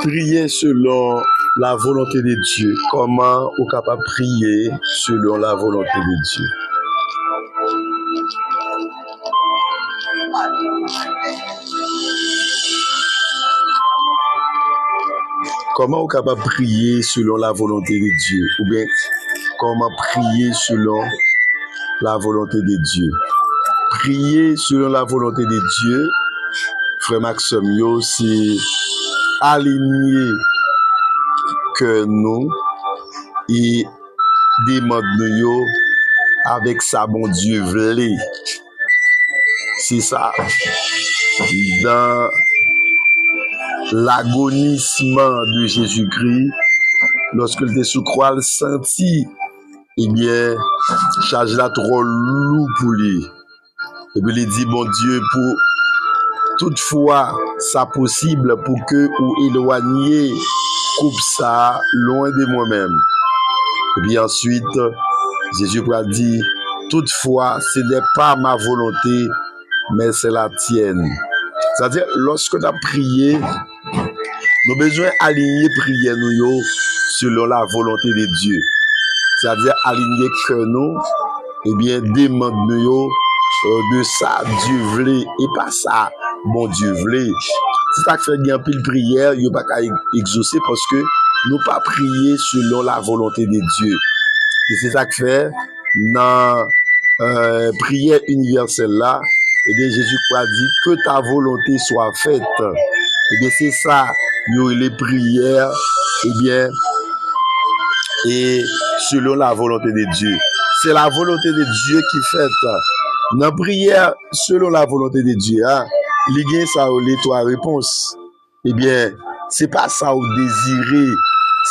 Prier selon la volonté de Dieu. Comment on est capable de prier selon la volonté de Dieu? Comment on est capable de prier selon la volonté de Dieu? Ou bien, comment prier selon la volonté de Dieu? Prier selon la volonté de Dieu, frère Maxime, c'est aligner que nous et demander nous avec ça, bon Dieu, voulait. C'est ça. Dans l'agonisme de Jésus-Christ, lorsque il était sous croix, il sentit, eh bien, charge la trop lourd pour lui. Et puis il dit, bon Dieu, pour toutefois, ça possible pour que ou éloigner coupe ça loin de moi-même. Et puis ensuite, Jésus a dit, toutefois, ce n'est pas ma volonté, mais c'est la tienne. C'est-à-dire, lorsque nous avons prié, nous avons besoin d'aligner prière nous selon la volonté de Dieu. C'est-à-dire, aligner que nous, eh bien, demander de ça, Dieu voulait, et pas ça, bon Dieu voulait. C'est ça qui fait bien pile prière, il n'y a pas qu'à exaucer parce que nous pas prier selon la volonté de Dieu. Et c'est ça qui fait, dans prière universelle là, et bien Jésus a dit que ta volonté soit faite. Et bien c'est ça, il y a les prières, et bien, et selon la volonté de Dieu. C'est la volonté de Dieu qui fait. Dans la prière selon la volonté de Dieu, il y a ça les trois réponses. Eh bien, c'est pas ça au désiré,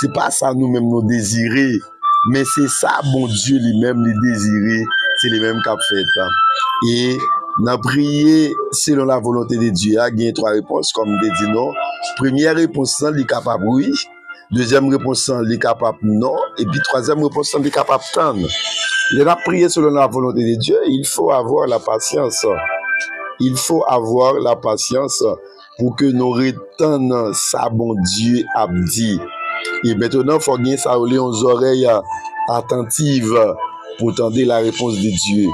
c'est pas ça nous-mêmes nous désirer, mais c'est ça bon Dieu lui-même les désirer, c'est les mêmes qu'a fait. Et dans prier selon la volonté de Dieu, il y a trois réponses comme je dis non. Première réponse, il est capable oui. Deuxième réponse, il est capable non. Et puis troisième réponse, il est capable tendre. Il a prié selon la volonté de Dieu, il faut avoir la patience. Il faut avoir la patience pour que nous retenions ça, bon Dieu a dit. Et maintenant, il faut gagner ça aux oreilles attentives pour tendre la réponse de Dieu.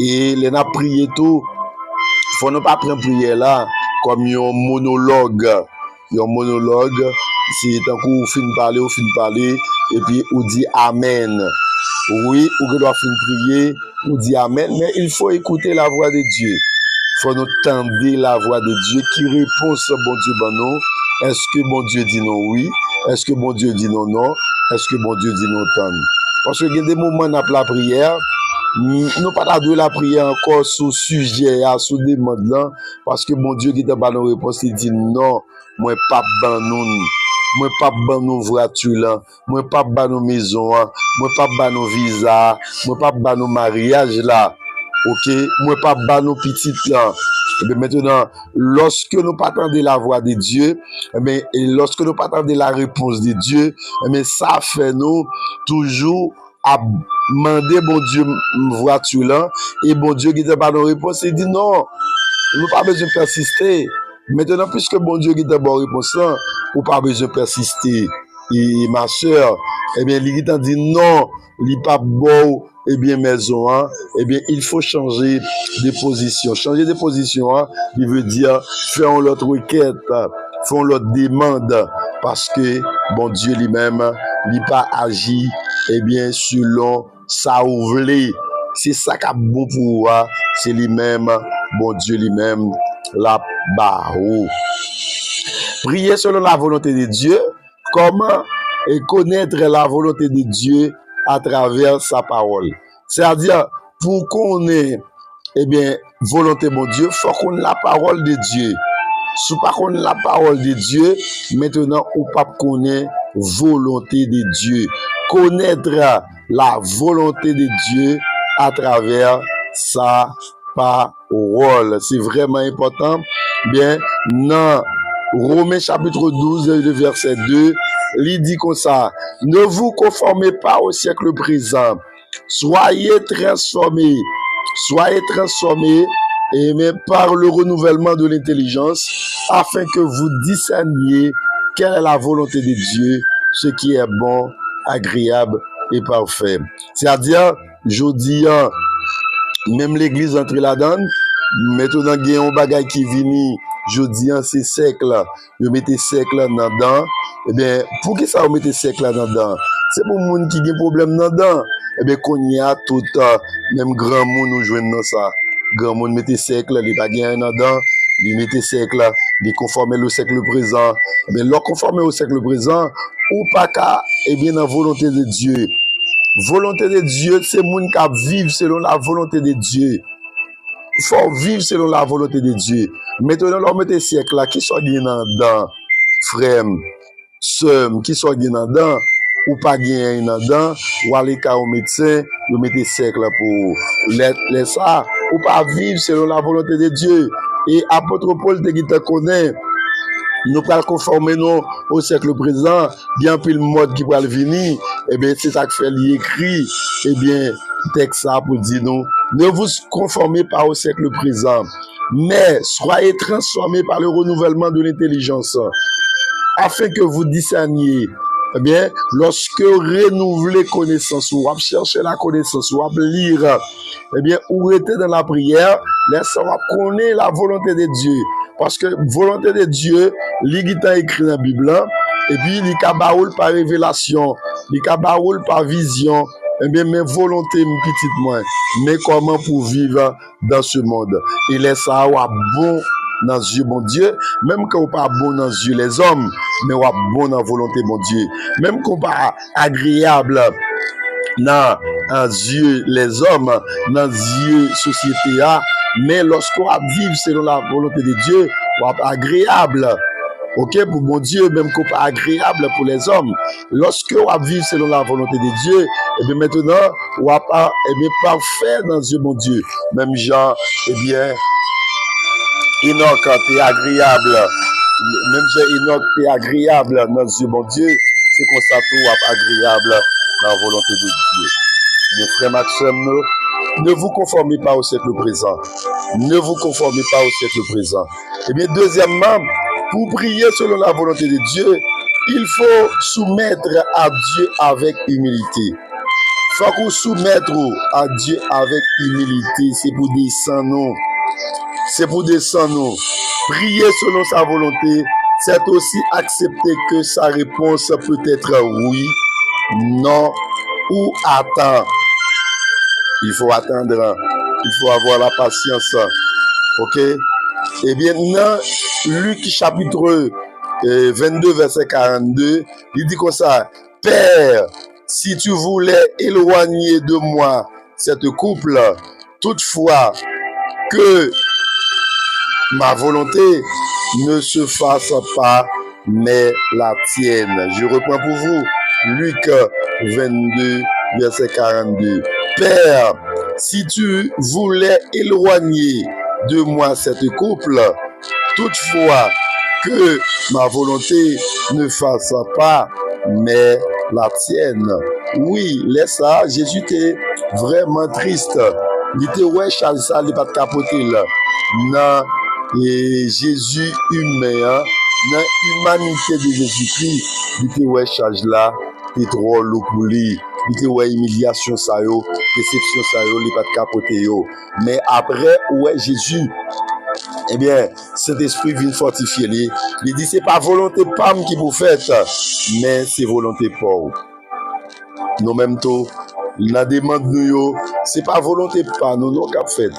Et les a prié tout, il faut ne pas prendre prière là comme un monologue. Un monologue, c'est un coup, on fin parler, et puis on dit Amen. Oui, ou doit finir prier, ou dit Amen, mais il faut écouter la voix de Dieu. Il faut nous tendre la voix de Dieu qui répond ce bon Dieu ben non. Est-ce que bon Dieu dit non oui? Est-ce que bon Dieu dit non non? Est-ce que bon Dieu dit non tendre? Parce que il y a des moments dans la prière, nous pas de la prière encore sous sujet, sous demande là, parce que bon Dieu qui t'a pas nos réponse, il dit non, moi pas ban nous. Moi pas ban nos voitures là, moi pas ban nos maisons, moi pas ban nos visas, moi pas ban nos mariages là. OK, moi pas ban nos petites là. Et bien maintenant, lorsque nous pas attendons la voix de Dieu, et lorsque nous pas attendons la réponse de Dieu, mais ça fait nous toujours à demander bon Dieu voiture là et bon Dieu qui t'a pas nos réponse, il dit non, nous pas besoin de persister. Maintenant, puisque bon Dieu qui t'a bonne réponse là, ou pas besoin de persister. Et ma soeur, eh bien, il t'a dit non, il pas beau, eh bien, maison, hein, eh bien, il faut changer de position. Changer de position, hein, il veut dire, faisons l'autre requête, faisons l'autre demande, parce que, bon Dieu lui-même, il pas agi, eh bien, selon sa voulait. C'est ça qui est bon pour moi, c'est lui-même, bon Dieu lui-même, la barreau. Prier selon la volonté de Dieu, comment et connaître la volonté de Dieu à travers sa parole. C'est-à-dire, pour qu'on ait, eh bien, volonté de Dieu, il faut qu'on ait la parole de Dieu. Si pas qu'on ait la parole de Dieu, maintenant, on pas connaître volonté de Dieu. Connaître la volonté de Dieu à travers sa parole. C'est vraiment important. Bien, non. Romains chapitre 12, le verset 2, il dit comme ça, ne vous conformez pas au siècle présent, soyez transformés, et même par le renouvellement de l'intelligence, afin que vous discerniez quelle est la volonté de Dieu, ce qui est bon, agréable et parfait. C'est-à-dire, je dis, même l'église entre la donne, maintenant, il y a un bagage qui vient, je dis, c'est sec là, vous mettez sec là dedans, eh bien, pour que ça vous mettez sec là dedans? C'est pour les gens qui ont des problèmes dedans. Eh bien, qu'on y a tout, même grand monde nous joignent dans ça. Grand monde mettez sec là, il n'y a pas de dedans, il mettez sec là, il conforme au siècle présent. Eh bien, leur conformer au siècle présent, ou pas qu'à, eh bien, la volonté de Dieu. Volonté de Dieu, c'est les gens qui vivent selon la volonté de Dieu. Il faut vivre selon la volonté de Dieu. Maintenant, l'on met des siècles là, qui sont dedans, frère, sœur, qui sont dedans, ou pas dedans, ou aller au médecin, vous mettez siècle là pour les ça, ou pas vivre selon la volonté de Dieu. Et apôtre Paul te connaît, nous pas conformer nous au siècle présent, bien plus le mode qui va venir, et bien c'est ça que fait l'écrit, et bien texte ça pour dire nous, ne vous conformez pas au siècle présent, mais soyez transformés par le renouvellement de l'intelligence, afin que vous discerniez. Eh bien, lorsque renouveler connaissance, ou chercher la connaissance, ou lire, eh bien, ou rester dans la prière, laissez-vous connaître la volonté de Dieu. Parce que volonté de Dieu, il est écrit dans la Bible, et puis il est par révélation, il est par vision, eh bien, mes volontés, mes petites moins, mais comment pour vivre dans ce monde. Et laisse ça bon dans les yeux, bon Dieu, même quand on pas bon dans les yeux les hommes, mais on bon dans la volonté, bon Dieu. Même qu'on pas agréable dans les yeux les hommes, dans les yeux société, mais lorsqu'on vit selon la volonté de Dieu, on agréable. Ok, pour mon Dieu, même qu'on pas agréable pour les hommes. Lorsque on vit selon la volonté de Dieu, et bien maintenant, on va pas, et bien parfait dans les yeux, mon Dieu. Même Jean, eh bien, Enoch est agréable. Même Enoch est agréable dans les yeux, mon Dieu. C'est comme ça tout agréable dans la volonté de Dieu. Mes frères Maxime, ne vous conformez pas au siècle présent. Ne vous conformez pas au siècle présent. Et bien, deuxièmement, pour prier selon la volonté de Dieu, il faut soumettre à Dieu avec humilité. Il faut qu'on soumette à Dieu avec humilité. C'est pour descendre nous. C'est pour descendre nous. Prier selon sa volonté, c'est aussi accepter que sa réponse peut être oui, non ou attends. Il faut attendre. Il faut avoir la patience. Ok? Eh bien, dans Luc chapitre 22, verset 42, il dit comme ça, Père, si tu voulais éloigner de moi cette couple, toutefois que ma volonté ne se fasse pas, mais la tienne. Je reprends pour vous, Luc 22, verset 42. Père, si tu voulais éloigner de moi cette couple, toutefois que ma volonté ne fasse pas, mais la tienne. Oui, laisse ça, Jésus était vraiment triste. Il était ouais, Charles, ça, il n'est pas de capoter là. Non, et Jésus humain, dans l'humanité de Jésus-Christ, il était ouais, Charles là, il est trop lourd pour lui. Il était ouais, humiliation ça yo, déception ça yo, il n'est pas de capoter yo. Mais après, ouais, Jésus, eh bien, cet esprit vient fortifier lui. Il dit, c'est pas volonté pam qui vous faites, mais c'est volonté pour nous mêmes tout. La demande nous, c'est pas volonté pas nous non qu'a fait.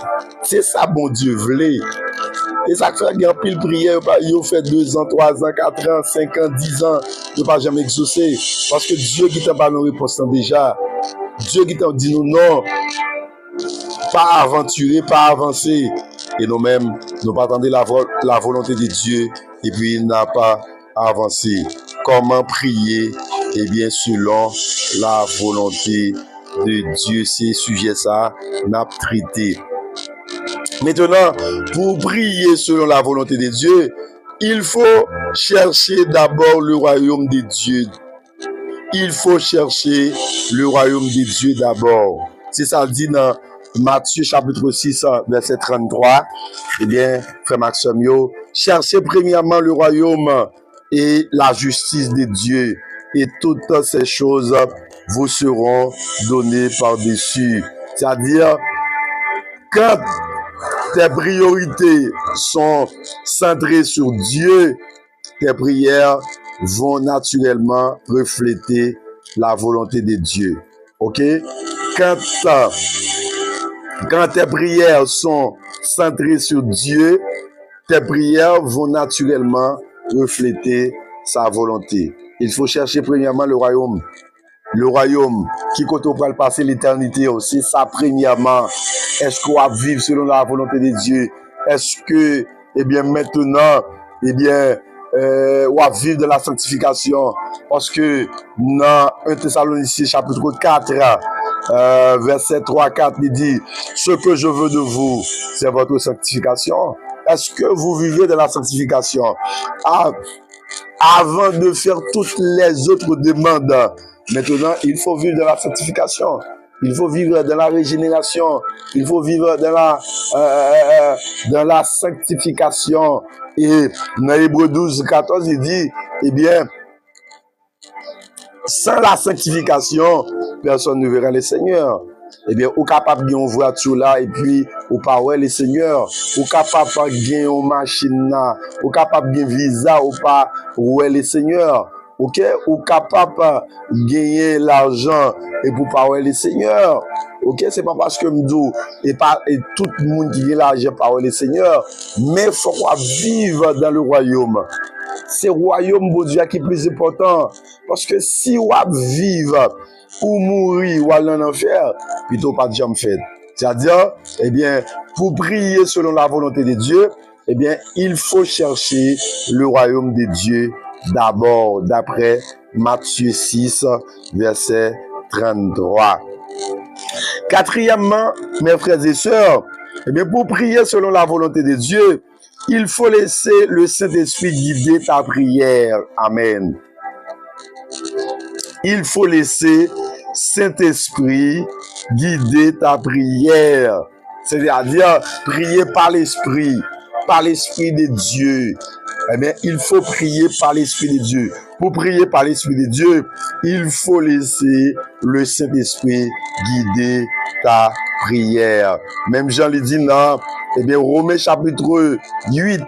C'est ça bon Dieu voulait. Et ça fait grand pile prière, il fait 2 ans, 3 ans, 4 ans, 5 ans, 10 ans, il ne pas jamais exaucer. Parce que Dieu qui t'a pas nos réponses déjà. Dieu qui t'a dit nous non, pas aventurer, pas avancer. Et nous-mêmes, nous pas attendre la volonté de Dieu et puis il n'a pas avancé. Comment prier? Eh bien, selon la volonté de Dieu, c'est sujet ça, n'a traité. Maintenant, pour prier selon la volonté de Dieu, il faut chercher d'abord le royaume de Dieu. Il faut chercher le royaume de Dieu d'abord. C'est ça dit dans Matthieu chapitre 6, verset 33. Eh bien, frère Maxime, cherchez premièrement le royaume et la justice de Dieu. Et toutes ces choses vous seront données par-dessus. C'est-à-dire, quand tes priorités sont centrées sur Dieu, tes prières vont naturellement refléter la volonté de Dieu. OK? Quand tes prières sont centrées sur Dieu, tes prières vont naturellement refléter sa volonté. Il faut chercher premièrement le royaume. Le royaume qui compte au passer l'éternité aussi, ça premièrement. Est-ce qu'on va vivre selon la volonté de Dieu? Est-ce que, eh bien, maintenant, eh bien, on va vivre de la sanctification? Parce que dans 1 Thessaloniciens chapitre 4, verset 3-4, il dit, ce que je veux de vous, c'est votre sanctification. Est-ce que vous vivez de la sanctification? Avant de faire toutes les autres demandes, maintenant, il faut vivre de la sanctification. Il faut vivre de la régénération. Il faut vivre de la sanctification. Et dans Hébreux 12-14, il dit, eh bien, sans la sanctification, personne ne verra le Seigneur. Eh bien, ou capable de gagner une voiture là, et puis, ou pas ouais le Seigneur. Ou capable de gagner une machine là, ou capable de gagner visa, ou pas ouais le Seigneur. Ok? Ou capable de gagner l'argent, et pour pas ouais le Seigneur. Ok? C'est pas parce que m'dou, et tout le monde qui gagne l'argent, pas ouais le Seigneur. Mais faut qu'on vive dans le royaume. C'est le royaume de Dieu qui est plus important. Parce que si on vivre ou mourir ou aller en enfer, plutôt pas de jamais fait. C'est-à-dire, eh bien, pour prier selon la volonté de Dieu, eh bien, il faut chercher le royaume de Dieu d'abord, d'après Matthieu 6, verset 33. Quatrièmement, mes frères et sœurs, eh bien, pour prier selon la volonté de Dieu, il faut laisser le Saint-Esprit guider ta prière. Amen. Il faut laisser Saint-Esprit guider ta prière. C'est-à-dire prier par l'Esprit de Dieu. Eh bien, il faut prier par l'Esprit de Dieu. Pour prier par l'Esprit de Dieu, il faut laisser le Saint-Esprit guider ta prière. Même Jean le dit dans, eh bien, Romains chapitre 8,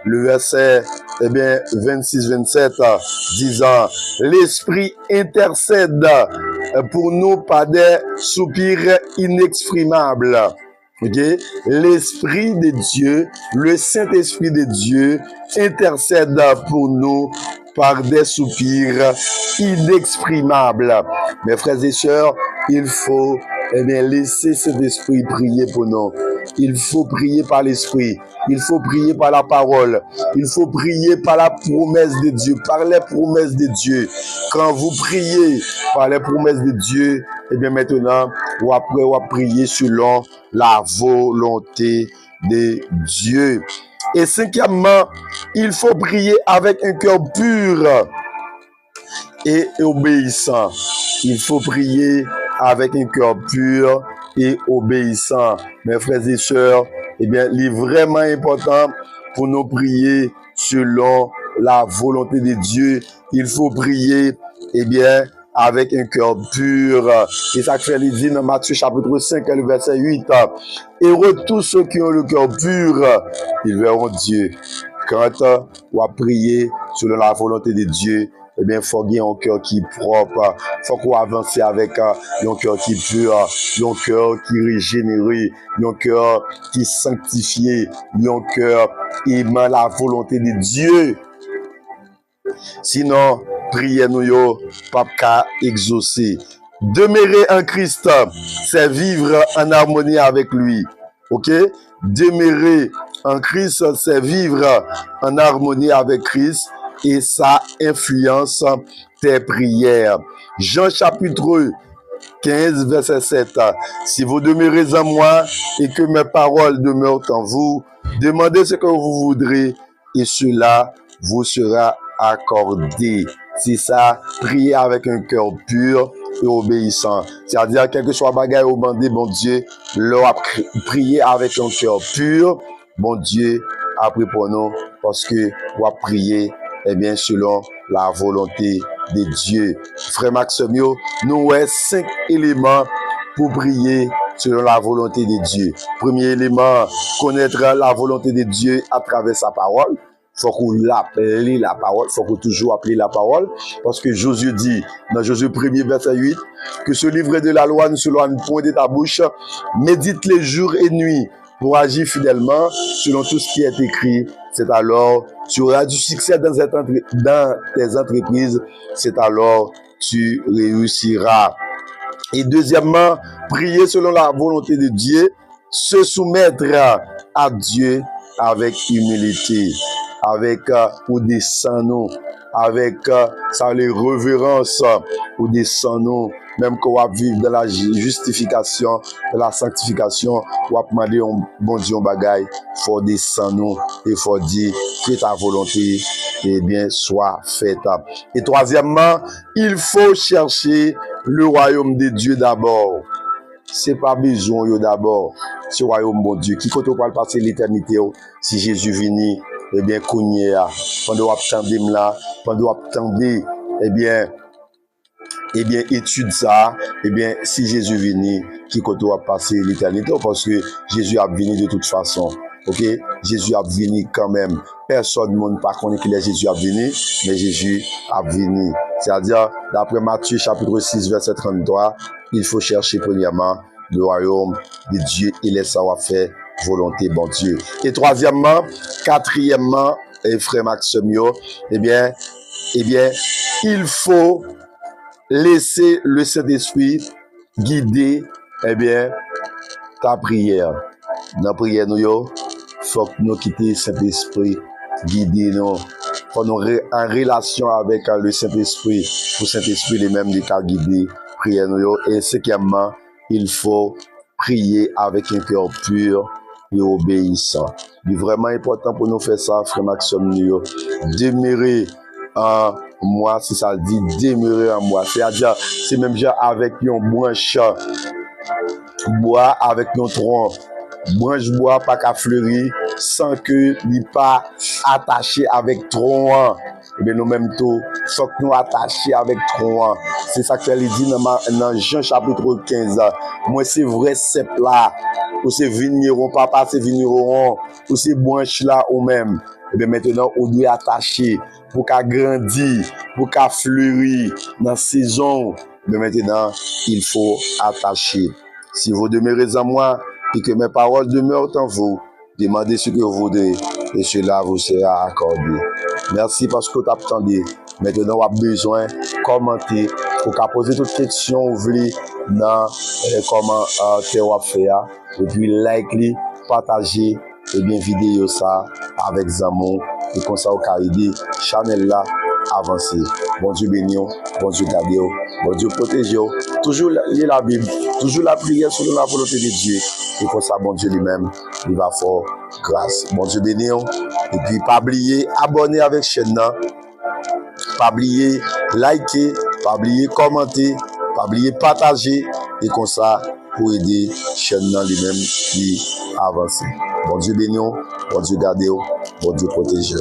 le verset, eh bien, 26-27, disant, l'Esprit intercède pour nous par des soupirs inexprimables. Okay? L'Esprit de Dieu, le Saint-Esprit de Dieu intercède pour nous par des soupirs inexprimables. Mes frères et sœurs, il faut laisser cet esprit prier pour nous. Il faut prier par l'Esprit. Il faut prier par la parole. Il faut prier par la promesse de Dieu, par les promesses de Dieu. Quand vous priez par les promesses de Dieu, eh bien maintenant, ou après, on va prier selon la volonté de Dieu. Et cinquièmement, il faut prier avec un cœur pur et obéissant. Il faut prier avec un cœur pur et obéissant. Mes frères et sœurs, eh bien, il est vraiment important pour nous prier selon la volonté de Dieu. Il faut prier, eh bien, avec un cœur pur. Et ça fait les dit dans Matthieu chapitre 5, le verset 8. Heureux tous ceux qui ont le cœur pur, ils verront Dieu. Quand on va prier selon la volonté de Dieu, eh bien, il faut qu'il y ait un cœur qui est propre. Il faut qu'on avance avec un cœur qui est pur, un cœur qui est régénéré, un cœur qui est sanctifié, un cœur aimant la volonté de Dieu. Sinon, priez nous yo, pas qu'à exaucer. Demeurer en Christ, c'est vivre en harmonie avec lui. Ok? Demeurer en Christ, c'est vivre en harmonie avec Christ et ça influence tes prières. Jean chapitre 15, verset 7. Si vous demeurez en moi et que mes paroles demeurent en vous, demandez ce que vous voudrez et cela vous sera accordé. C'est ça, prier avec un cœur pur et obéissant. C'est-à-dire, quel que soit bagaille au bandé, bon Dieu, leur prier avec un cœur pur, bon Dieu, après pour nous, parce que on va prier, eh bien, selon la volonté de Dieu. Frère Maxime, nous avons 5 éléments pour prier selon la volonté de Dieu. Premier élément, connaître la volonté de Dieu à travers sa parole. Faut qu'on l'appelle la parole, faut qu'on toujours appeler la parole, parce que Josué dit, dans Josué 1er, verset 8, que ce livre de la loi ne s'éloigne point de ta bouche, médite les jours et nuits pour agir fidèlement selon tout ce qui est écrit. C'est alors tu auras du succès dans tes entreprises, c'est alors tu réussiras. Et deuxièmement, prier selon la volonté de Dieu, se soumettre à Dieu avec humilité, avec ou descendons, avec ça les révérences ou descendons, même qu'on va vivre dans la justification, dans la sanctification, ou va demander un bon Dieu bagaille, faut descendre et faut dire que ta volonté eh bien soit faite. Et troisièmement, il faut chercher le royaume de Dieu d'abord. C'est pas besoin d'abord ce royaume bon Dieu qui quand on va passer l'éternité si Jésus vient eh bien cogner pendant on attendait là pendant on attendait eh bien étude ça eh bien si Jésus vient qui quand on va passer l'éternité parce que Jésus a venu de toute façon. OK, Jésus a venu quand même. Personne ne monde pas connaît que Jésus a venu, mais Jésus a venu. C'est-à-dire d'après Matthieu chapitre 6 verset 33, il faut chercher premièrement le royaume de Dieu et les savoir-faire volonté bon Dieu. Et troisièmement, quatrièmement, et frère Maxime, eh bien, il faut laisser le Saint-Esprit guider, eh bien, ta prière. Dans la prière, nous, faut que nous quittions Saint-Esprit, guider nous. Faut nous en relation avec le Saint-Esprit, pour Saint-Esprit les mêmes cas guider prière nous. Et cinquièmement, il faut prier avec un cœur pur et obéissant. C'est vraiment important pour nous faire ça, frère Maxime, demeurer en moi, si ça dit demeurer en moi. C'est-à-dire, c'est même genre avec une branche bois avec nos troncs. Branche bois pas qu'à fleurir sans que il pas attaché avec tronc. Et bien nous même tout, faut que nous attacher avec tronc. C'est ça que il dit dans Jean chapitre 15. Moi c'est vrai c'est là. Ou c'est vigneron papa c'est vigneron ou c'est branche là ou même. Et bien maintenant on doit attacher pour qu'à grandir, pour qu'à fleurir dans saison. Mais maintenant il faut attacher. Si vous demeurez en moi et que mes paroles demeurent en vous, demandez ce que vous voudrez et cela vous sera accordé. Merci parce que vous attendez. Maintenant, on a besoin de commenter pour poser toutes les questions vous voulez dans comment tu vas faire. Et puis, like, partager et bien vidéo ça avec Zamon et comme ça, vous pouvez aider Chanel là avancer. Bon Dieu béni, bon Dieu garde, bon Dieu protège, toujours lire la Bible, toujours la prière selon la volonté de Dieu. Et comme ça, bon Dieu lui-même, il va faire grâce. Bon Dieu béni, et puis pas oublier, abonner avec chaîne, pas oublier, liker, pas oublier, commenter, pas oublier, partager, et comme ça, pour aider chaîne lui-même qui avance. Bon Dieu béni, bon Dieu garde, bon Dieu protège.